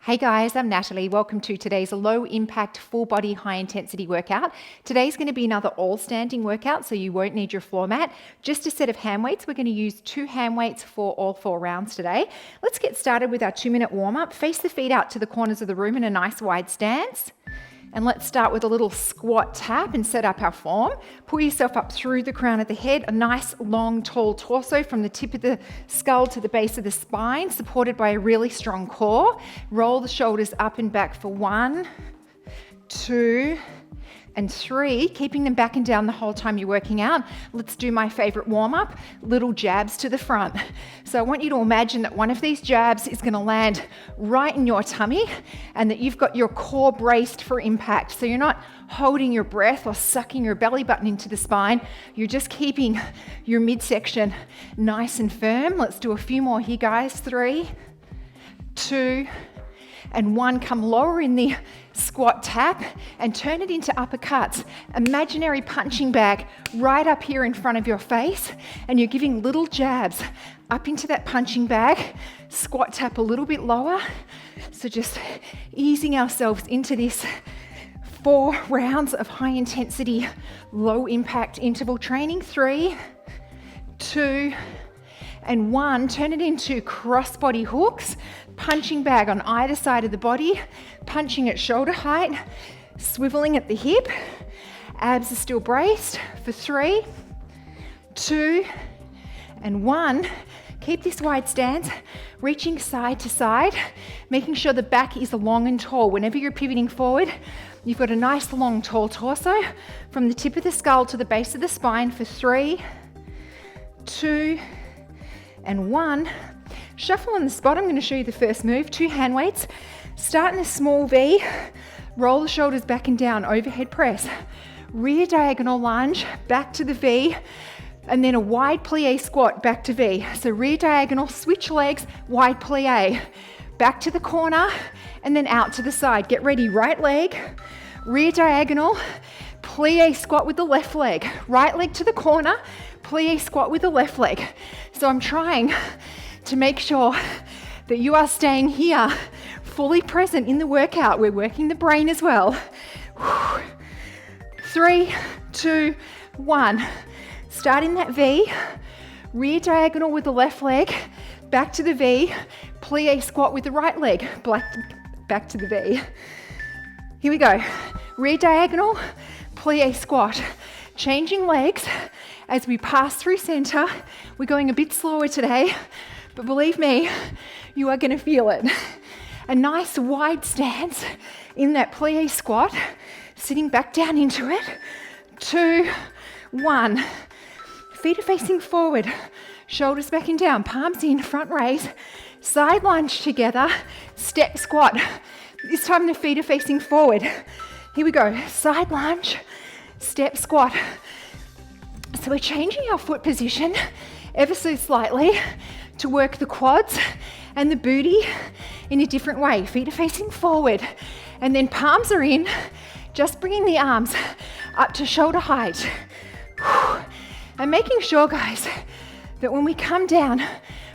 Hey guys, I'm Natalie. Welcome to today's low impact full body high intensity workout. Today's going to be another all standing workout, so you won't need your floor mat. Just a set of hand weights. We're going to use 2 hand weights for all 4 rounds today. Let's get started with our 2-minute warm up. Face the feet out to the corners of the room in a nice wide stance. And let's start with a little squat tap and set up our form. Pull yourself up through the crown of the head, a nice long tall torso from the tip of the skull to the base of the spine, supported by a really strong core. Roll the shoulders up and back for 1, 2, and 3, keeping them back and down the whole time you're working out. Let's do my favorite warm-up, little jabs to the front. So I want you to imagine that one of these jabs is going to land right in your tummy and that you've got your core braced for impact. So you're not holding your breath or sucking your belly button into the spine. You're just keeping your midsection nice and firm. Let's do a few more here, guys. 3, 2, and 1. Come lower in the squat tap and turn it into uppercuts. Imaginary punching bag right up here in front of your face, and you're giving little jabs up into that punching bag. Squat tap a little bit lower. So just easing ourselves into this 4 rounds of high intensity, low impact interval training. 3, 2, and 1. Turn it into cross body hooks. Punching bag on either side of the body, punching at shoulder height, swiveling at the hip. Abs are still braced for 3, 2, and 1. Keep this wide stance, reaching side to side, making sure the back is long and tall. Whenever you're pivoting forward, you've got a nice long tall torso from the tip of the skull to the base of the spine for 3, 2, and 1. Shuffle on the spot. I'm going to show you the first move. 2 hand weights. Start in a small V. Roll the shoulders back and down. Overhead press. Rear diagonal lunge. Back to the V. And then a wide plie squat. Back to V. So rear diagonal. Switch legs. Wide plie. Back to the corner. And then out to the side. Get ready. Right leg. Rear diagonal. Plie squat with the left leg. Right leg to the corner. Plie squat with the left leg. So I'm trying to make sure that you are staying here, fully present in the workout. We're working the brain as well. 3, 2, 1. Start in that V, rear diagonal with the left leg, back to the V, plie squat with the right leg, back to the V. Here we go. Rear diagonal, plie squat. Changing legs as we pass through center. We're going a bit slower today, but believe me, you are going to feel it. A nice wide stance in that plie squat, sitting back down into it. 2, 1. Feet are facing forward, shoulders back and down, palms in, front raise, side lunge together, step squat. This time the feet are facing forward. Here we go, side lunge, step squat. So we're changing our foot position ever so slightly to work the quads and the booty in a different way. Feet are facing forward, and then palms are in, just bringing the arms up to shoulder height. And making sure, guys, that when we come down,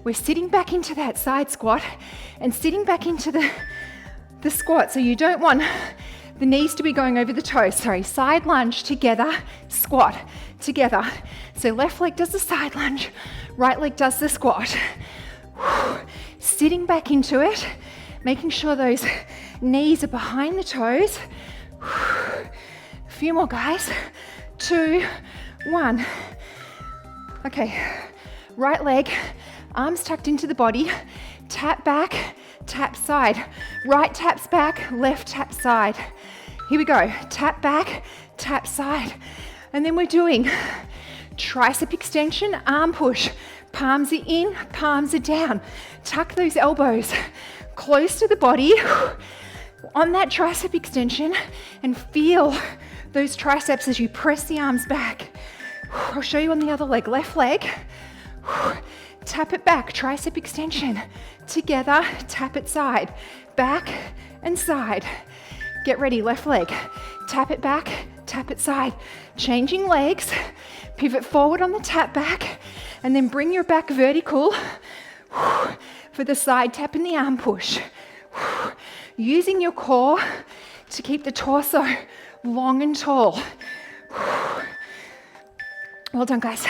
we're sitting back into that side squat and sitting back into the squat. So you don't want the knees to be going over the toes. Sorry, side lunge together, squat together. So left leg does the side lunge, right leg does the squat. Sitting back into it, making sure those knees are behind the toes. A few more, guys. 2, 1. Okay, right leg, arms tucked into the body, tap back, tap side. Right taps back, left tap side. Here we go, tap back, tap side. And then we're doing tricep extension, arm push. Palms are in, palms are down. Tuck those elbows close to the body on that tricep extension and feel those triceps as you press the arms back. I'll show you on the other leg. Left leg, tap it back, tricep extension. Together, tap it side, back and side. Get ready, left leg, tap it back, tap it side. Changing legs, pivot forward on the tap back, and then bring your back vertical for the side tap and the arm push. using your core to keep the torso long and tall. Well done, guys.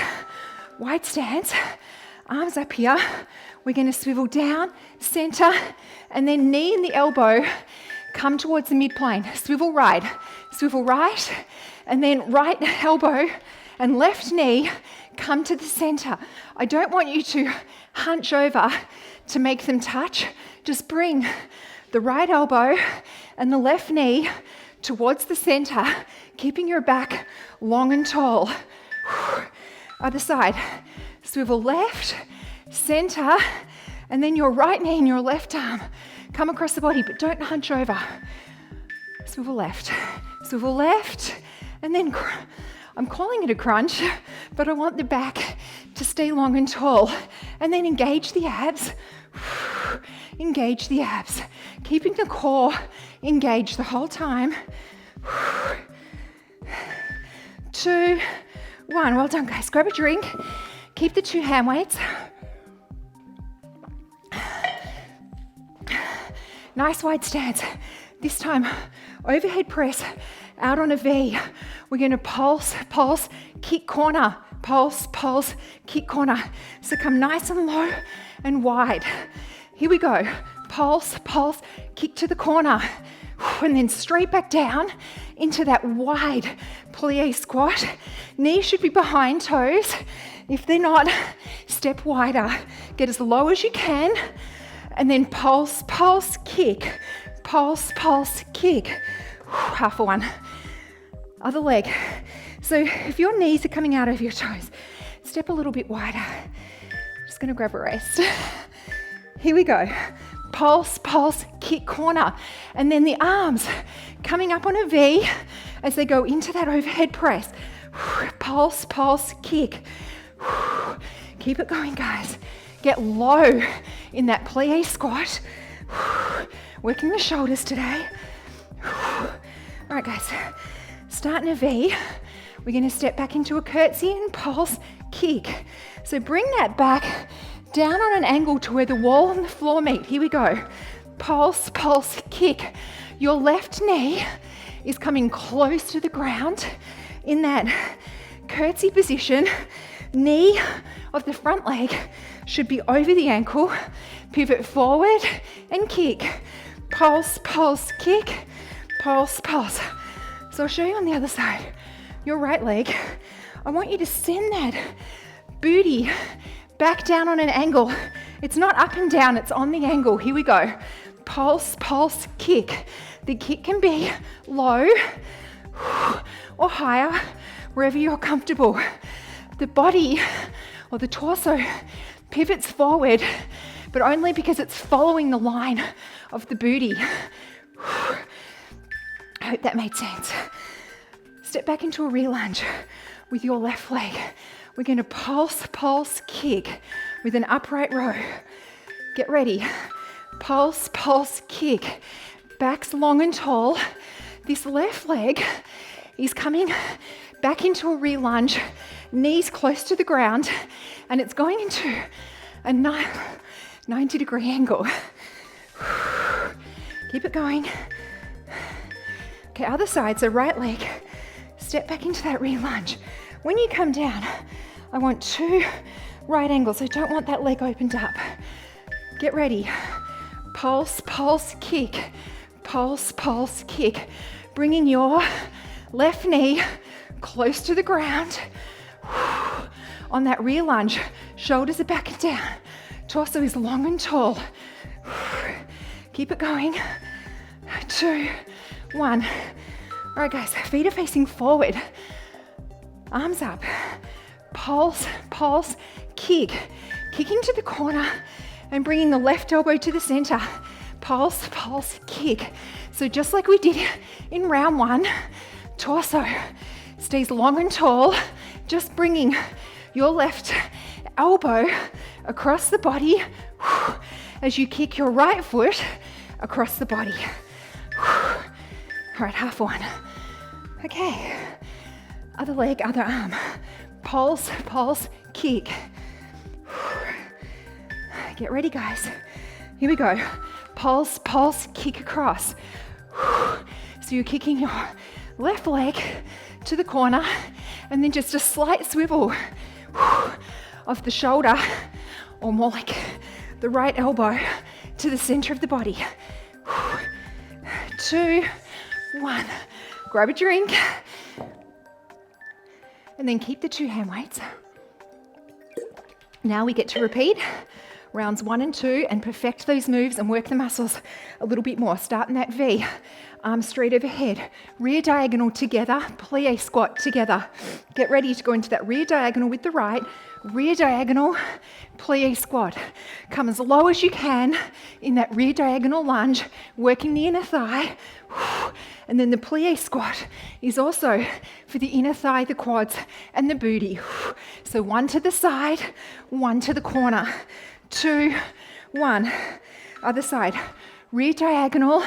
Wide stance, arms up here. We're going to swivel down, center, and then knee and the elbow come towards the mid-plane. Swivel right, and then right elbow and left knee come to the center. I don't want you to hunch over to make them touch. Just bring the right elbow and the left knee towards the center, keeping your back long and tall. Other side. Swivel left, center, and then your right knee and your left arm come across the body, but don't hunch over. Swivel left, and then I'm calling it a crunch, but I want the back to stay long and tall. And then engage the abs, keeping the core engaged the whole time. 2, 1, well done, guys. Grab a drink, keep the 2 hand weights. Nice wide stance. This time, overhead press out on a V. We're going to pulse, kick corner, pulse, kick corner. So come nice and low and wide. Here we go. Pulse, kick to the corner. And then straight back down into that wide plie squat. Knees should be behind toes. If they're not, step wider. Get as low as you can. And then pulse, kick. Pulse, kick. Half a one. Other leg. So if your knees are coming out of your toes, step a little bit wider. Just going to grab a rest. Here we go. Pulse, kick corner. And then the arms coming up on a V as they go into that overhead press. Pulse, kick. Keep it going, guys. Get low in that plie squat. Working the shoulders today. All right, guys. Starting a V. We're going to step back into a curtsy and pulse, kick. So bring that back down on an angle to where the wall and the floor meet. Here we go. Pulse, kick. Your left knee is coming close to the ground in that curtsy position. Knee of the front leg should be over the ankle. Pivot forward and kick. Pulse, kick. Pulse. So I'll show you on the other side. Your right leg, I want you to send that booty back down on an angle. It's not up and down, it's on the angle. Here we go. Pulse, kick. The kick can be low or higher, wherever you're comfortable. The body or the torso pivots forward, but only because it's following the line of the booty. I hope that made sense. Step back into a rear lunge with your left leg. We're going to pulse, kick with an upright row. Get ready. Pulse, kick. Back's long and tall. This left leg is coming back into a rear lunge, knees close to the ground, and it's going into a 90-degree angle. Keep it going. Okay, other side, so right leg. Step back into that rear lunge. When you come down, I want 2 right angles. I don't want that leg opened up. Get ready. Pulse, kick. Pulse, kick. Bringing your left knee close to the ground. On that rear lunge, shoulders are back and down. Torso is long and tall. Keep it going. 2, 1. All right, guys, feet are facing forward. Arms up. Pulse, kick. Kicking to the corner and bringing the left elbow to the center. Pulse, kick. So just like we did in round 1, torso stays long and tall. Just bringing your left elbow across the body as you kick your right foot across the body. All right, half one. Okay, other leg, other arm. Pulse, kick. Get ready, guys. Here we go. pulse, pulse, kick across. So you're kicking your left leg to the corner, and then just a slight swivel of the shoulder, or more like the right elbow to the center of the body. 2, 1. Grab a drink, and then keep the 2 hand weights. Now we get to repeat rounds 1 and 2 and perfect those moves and work the muscles a little bit more. Start in that V, arms straight overhead, rear diagonal together, plie squat together. Get ready to go into that rear diagonal with the right, rear diagonal, plie squat. Come as low as you can in that rear diagonal lunge, working the inner thigh. And then the plie squat is also for the inner thigh, the quads, and the booty. So 1 to the side, 1 to the corner. 2, 1. Other side. Rear diagonal,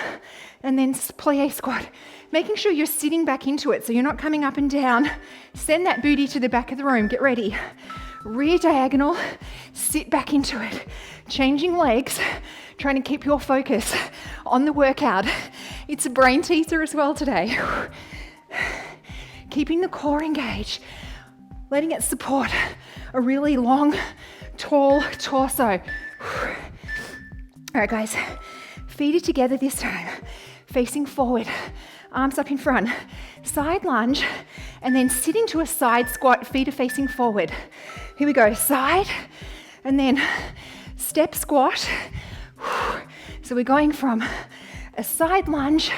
and then plie squat. Making sure you're sitting back into it so you're not coming up and down. Send that booty to the back of the room. Get ready. Rear diagonal, sit back into it. Changing legs, trying to keep your focus on the workout. It's a brain teaser as well today. Keeping the core engaged, letting it support a really long, tall torso. All right, guys, feet are together this time, facing forward, arms up in front, side lunge, and then sit into a side squat, feet are facing forward. Here we go, side, and then step squat. So we're going from a side lunge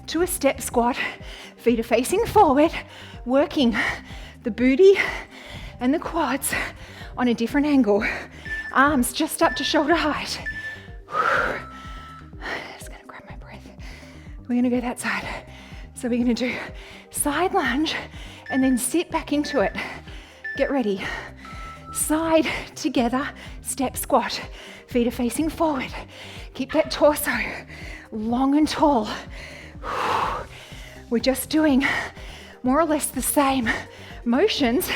to a step squat, feet are facing forward, working the booty and the quads on a different angle. Arms just up to shoulder height. Just gonna grab my breath. We're gonna go that side. So we're gonna do side lunge and then sit back into it. Get ready. Side together, step squat. Feet are facing forward. Keep that torso long and tall. We're just doing more or less the same motions,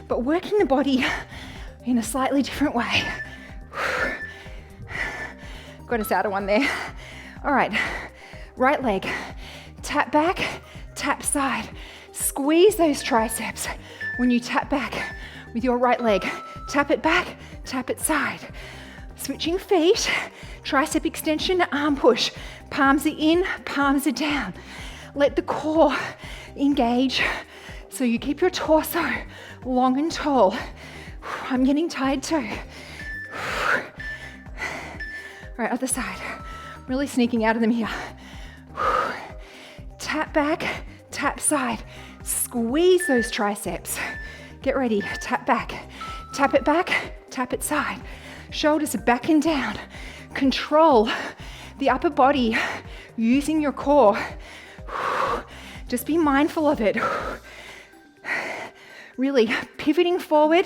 but working the body in a slightly different way. Got us out of one there. All right, right leg, tap back, tap side. Squeeze those triceps when you tap back with your right leg. Tap it back, tap it side. Switching feet, tricep extension, arm push. Palms are in, palms are down. Let the core engage so you keep your torso long and tall. I'm getting tired too. All right, other side. Really sneaking out of them here. Tap back, tap side. Squeeze those triceps. Get ready, tap back. Tap it back, tap it side. Shoulders are back and down. Control the upper body using your core. Just be mindful of it. Really pivoting forward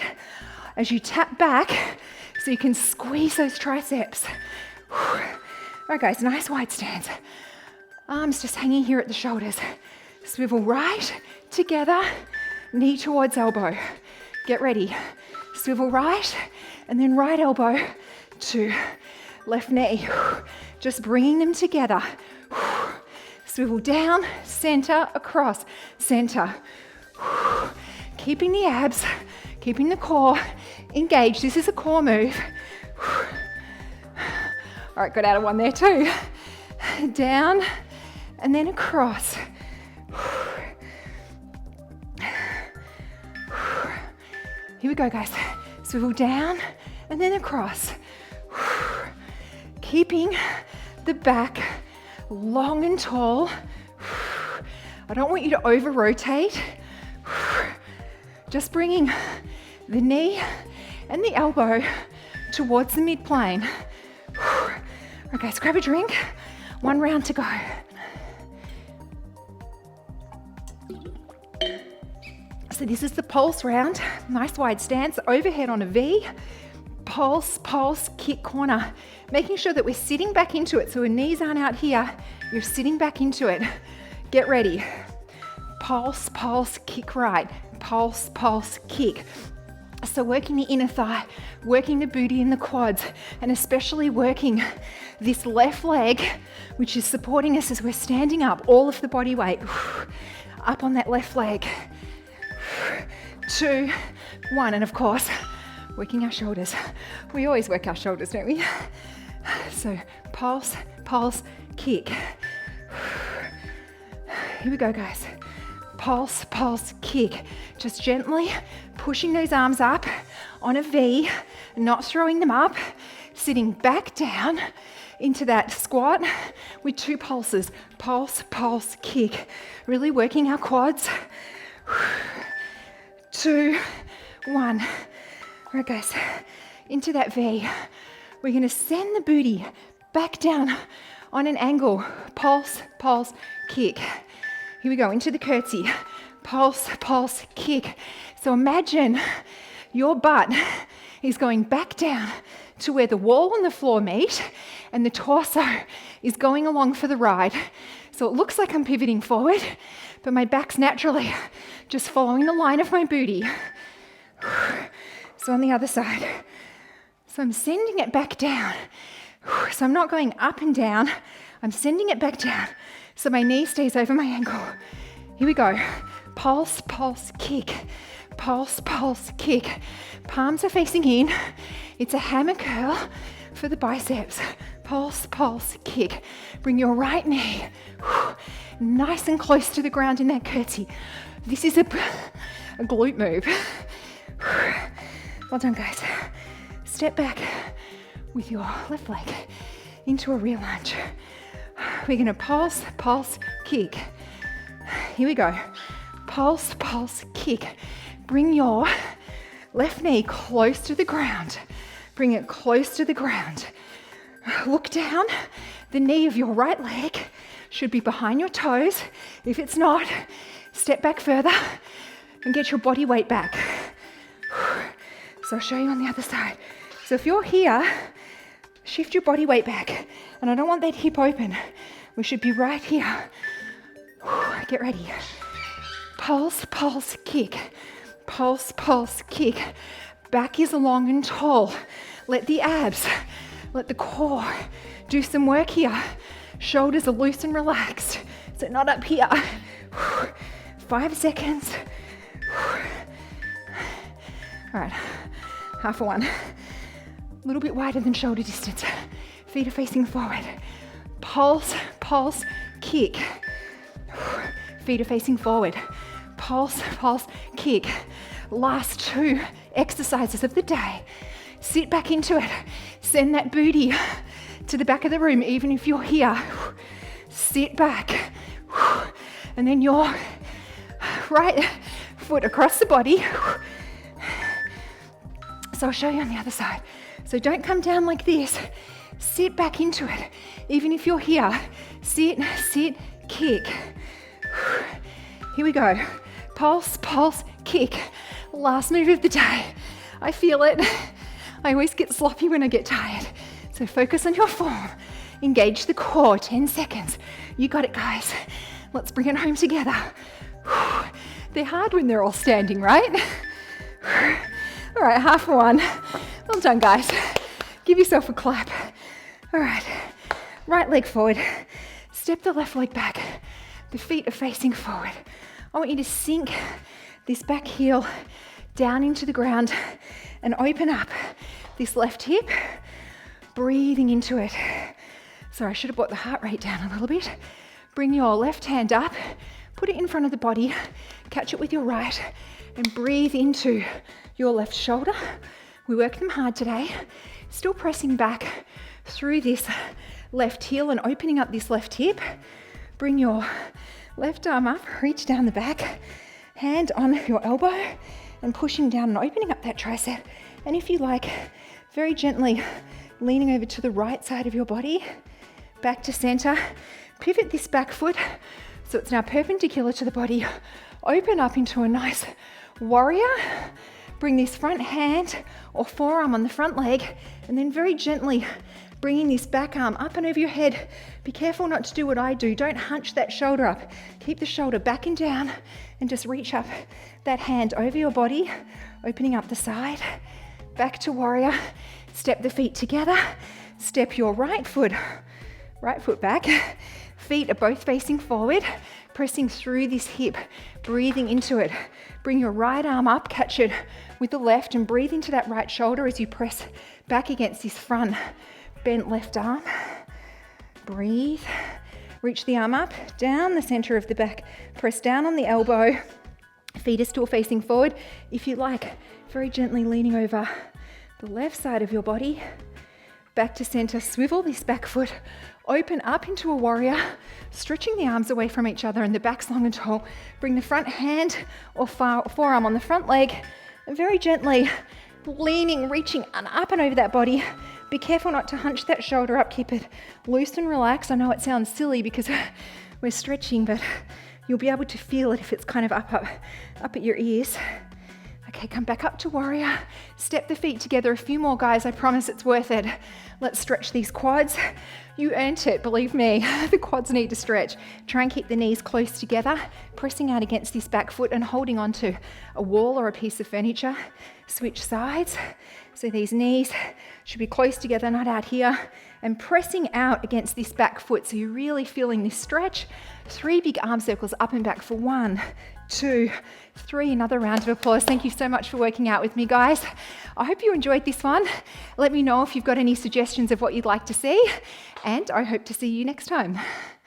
as you tap back so you can squeeze those triceps. All right, guys, nice wide stance. Arms just hanging here at the shoulders. Swivel right, together, knee towards elbow. Get ready. Swivel right, and then right elbow to left knee. Just bringing them together. Swivel down, center, across, center. Keeping the abs, keeping the core engaged. This is a core move. All right, got out of one there too. Down, and then across. Here we go, guys. Swivel down, and then across. Keeping the back long and tall. I don't want you to over rotate. Just bringing the knee and the elbow towards the mid-plane. Okay, let's grab a drink. One round to go. So this is the pulse round. Nice wide stance, overhead on a V. Pulse, pulse, kick corner. Making sure that we're sitting back into it. So our knees aren't out here. You're sitting back into it. Get ready. Pulse, pulse, kick right. Pulse, pulse, kick. So working the inner thigh, working the booty and the quads, and especially working this left leg, which is supporting us as we're standing up, all of the body weight up on that left leg. 2, 1, and of course, working our shoulders. We always work our shoulders, don't we? So pulse, pulse, kick. Here we go, guys. Pulse, pulse, kick. Just gently pushing those arms up on a V, not throwing them up, sitting back down into that squat with 2 pulses. Pulse, pulse, kick. Really working our quads. 2, 1. All right, guys, into that V. We're going to send the booty back down on an angle. Pulse, pulse, kick. Here we go, into the curtsy. Pulse, pulse, kick. So imagine your butt is going back down to where the wall and the floor meet, and the torso is going along for the ride. So it looks like I'm pivoting forward, but my back's naturally just following the line of my booty. So on the other side. So I'm sending it back down. So I'm not going up and down. I'm sending it back down. So my knee stays over my ankle. Here we go. Pulse, pulse, kick. Pulse, pulse, kick. Palms are facing in. It's a hammer curl for the biceps. Pulse, pulse, kick. Bring your right knee nice and close to the ground in that curtsy. This is a glute move. Well done, guys. Step back with your left leg into a rear lunge. We're going to pulse, pulse, kick. Here we go. Pulse, pulse, kick. Bring your left knee close to the ground. Bring it close to the ground. Look down. The knee of your right leg should be behind your toes. If it's not, step back further and get your body weight back. So I'll show you on the other side. So if you're here, shift your body weight back. And I don't want that hip open. We should be right here. Get ready. Pulse, pulse, kick. Pulse, pulse, kick. Back is long and tall. Let the abs, let the core do some work here. Shoulders are loose and relaxed. So not up here. 5 seconds. All right, half a one. A little bit wider than shoulder distance. Feet are facing forward. Pulse, pulse, kick. Feet are facing forward. Pulse, pulse, kick. Last 2 exercises of the day. Sit back into it. Send that booty to the back of the room, even if you're here. Sit back. And then your right foot across the body. So I'll show you on the other side. So don't come down like this. Sit back into it. Even if you're here, sit, sit, kick. Here we go. Pulse, pulse, kick. Last move of the day. I feel it. I always get sloppy when I get tired. So focus on your form. Engage the core. 10 seconds. You got it, guys. Let's bring it home together. They're hard when they're all standing, right? All right, half a one. Well done, guys. Give yourself a clap. All right, right leg forward. Step the left leg back. The feet are facing forward. I want you to sink this back heel down into the ground and open up this left hip, breathing into it. Sorry, I should have brought the heart rate down a little bit. Bring your left hand up, put it in front of the body, catch it with your right, and breathe into your left shoulder. We worked them hard today. Still pressing back through this left heel and opening up this left hip. Bring your left arm up, reach down the back, hand on your elbow, and pushing down and opening up that tricep. And if you like, very gently leaning over to the right side of your body, back to center. Pivot this back foot so it's now perpendicular to the body. Open up into a nice warrior. Bring this front hand or forearm on the front leg, and then very gently bringing this back arm up and over your head. Be careful not to do what I do. Don't hunch that shoulder up. Keep the shoulder back and down, and just reach up that hand over your body, opening up the side. Back to warrior. Step the feet together. Step your right foot back. Feet are both facing forward, pressing through this hip, breathing into it. Bring your right arm up, catch it with the left, and breathe into that right shoulder as you press back against this front bent left arm. Breathe. Reach the arm up, down the center of the back. Press down on the elbow. Feet are still facing forward. If you like, very gently leaning over the left side of your body. Back to center. Swivel this back foot. Open up into a warrior, stretching the arms away from each other and the back's long and tall. Bring the front hand or forearm on the front leg and very gently leaning, reaching up and over that body. Be careful not to hunch that shoulder up. Keep it loose and relaxed. I know it sounds silly because we're stretching, but you'll be able to feel it if it's kind of up at your ears. Okay, come back up to warrior. Step the feet together a few more, guys. I promise it's worth it. Let's stretch these quads. You earned it, believe me. The quads need to stretch. Try and keep the knees close together, pressing out against this back foot and holding onto a wall or a piece of furniture. Switch sides. So these knees should be close together, not out here. And pressing out against this back foot. So you're really feeling this stretch. 3 big arm circles up and back for 1, 2, 3. Another round of applause. Thank you so much for working out with me, guys. I hope you enjoyed this one. Let me know if you've got any suggestions of what you'd like to see, and I hope to see you next time.